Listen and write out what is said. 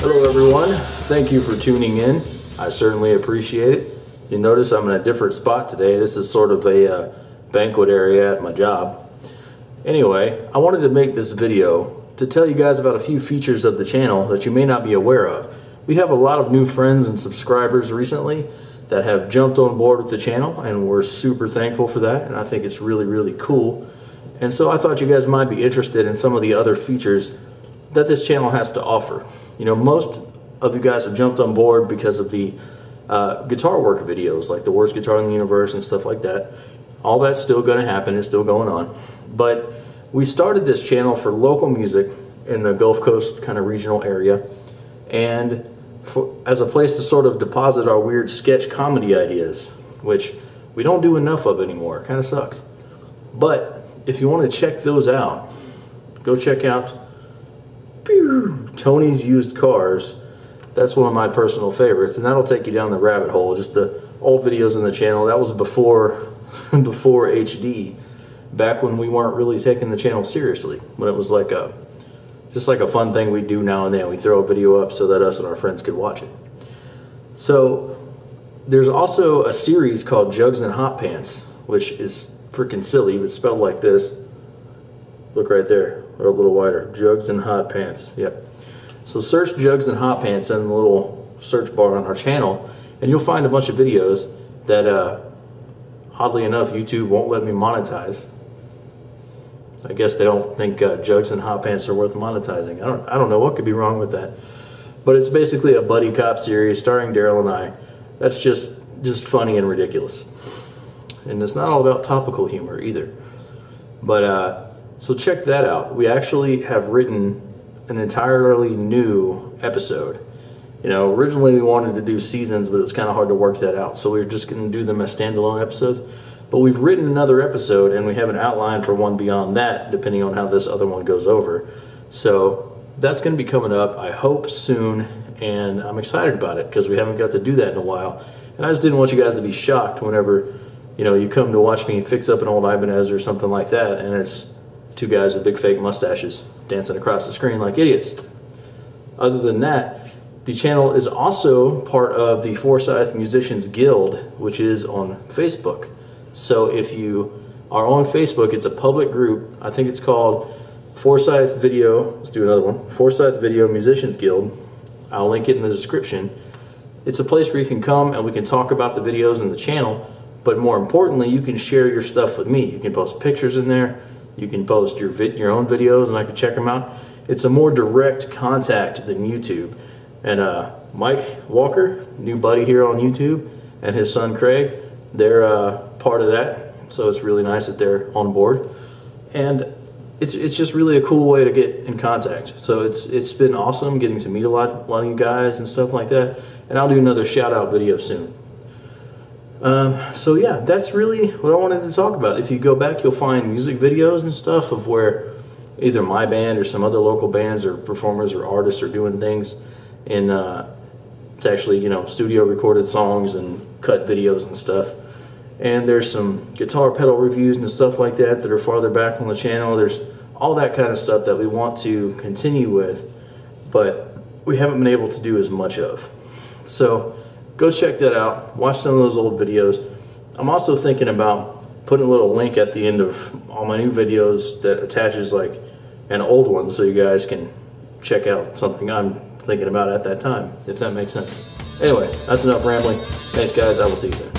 Hello everyone, thank you for tuning in. I certainly appreciate it. You notice I'm in a different spot today. This is sort of a banquet area at my job. Anyway, I wanted to make this video to tell you guys about a few features of the channel that you may not be aware of. We have a lot of new friends and subscribers recently that have jumped on board with the channel, and we're super thankful for that, and I think it's really cool. And so I thought you guys might be interested in some of the other features that this channel has to offer. You know, most of you guys have jumped on board because of the guitar work videos, like the worst guitar in the universe and stuff like that. All that's still going to happen, it's still going on. But we started this channel for local music in the Gulf Coast kind of regional area, and as a place to sort of deposit our weird sketch comedy ideas, which we don't do enough of anymore. Kind of sucks. But if you want to check those out, go check out Tony's Used Cars. That's one of my personal favorites, and that'll take you down the rabbit hole. Just the old videos in the channel. That was before before HD, back when we weren't really taking the channel seriously, when it was like just like a fun thing we do now and then. We throw a video up so that us and our friends could watch it. So there's also a series called Jugs and Hot Pants, which is freaking silly, but spelled like this. Look right there, or a little wider. Jugs and Hot Pants. Yep. So search Jugs and Hot Pants in the little search bar on our channel, and you'll find a bunch of videos that, oddly enough, YouTube won't let me monetize. I guess they don't think Jugs and Hot Pants are worth monetizing. I don't know what could be wrong with that. But it's basically a buddy cop series starring Daryl and I. That's just funny and ridiculous. And it's not all about topical humor either. But so check that out. We actually have written an entirely new episode. You know, originally we wanted to do seasons, but it was kind of hard to work that out. So we were just going to do them as standalone episodes. But we've written another episode, and we have an outline for one beyond that, depending on how this other one goes over. So that's going to be coming up, I hope, soon, and I'm excited about it because we haven't got to do that in a while. And I just didn't want you guys to be shocked whenever, you know, you come to watch me fix up an old Ibanez or something like that, and it's two guys with big fake mustaches dancing across the screen like idiots. Other than that, the channel is also part of the Forsyth Musicians Guild, which is on Facebook. So if you are on Facebook, it's a public group. I think it's called Forsyth Video, let's do another one, Forsyth Video Musicians Guild. I'll link it in the description. It's a place where you can come and we can talk about the videos in the channel, but more importantly, you can share your stuff with me. You can post pictures in there, you can post your own videos and I can check them out. It's a more direct contact than YouTube. And Mike Walker, new buddy here on YouTube, and his son Craig, they're part of that, so it's really nice that they're on board, and it's just really a cool way to get in contact. So it's been awesome getting to meet a lot of you guys and stuff like that, and I'll do another shout out video soon. So yeah, that's really what I wanted to talk about. If you go back, you'll find music videos and stuff of where either my band or some other local bands or performers or artists are doing things, and it's actually, you know, studio recorded songs and cut videos and stuff. And there's some guitar pedal reviews and stuff like that that are farther back on the channel. There's all that kind of stuff that we want to continue with, but we haven't been able to do as much of. So go check that out. Watch some of those old videos. I'm also thinking about putting a little link at the end of all my new videos that attaches like an old one so you guys can check out something I'm thinking about at that time, if that makes sense. Anyway, that's enough rambling. Thanks guys, I will see you soon.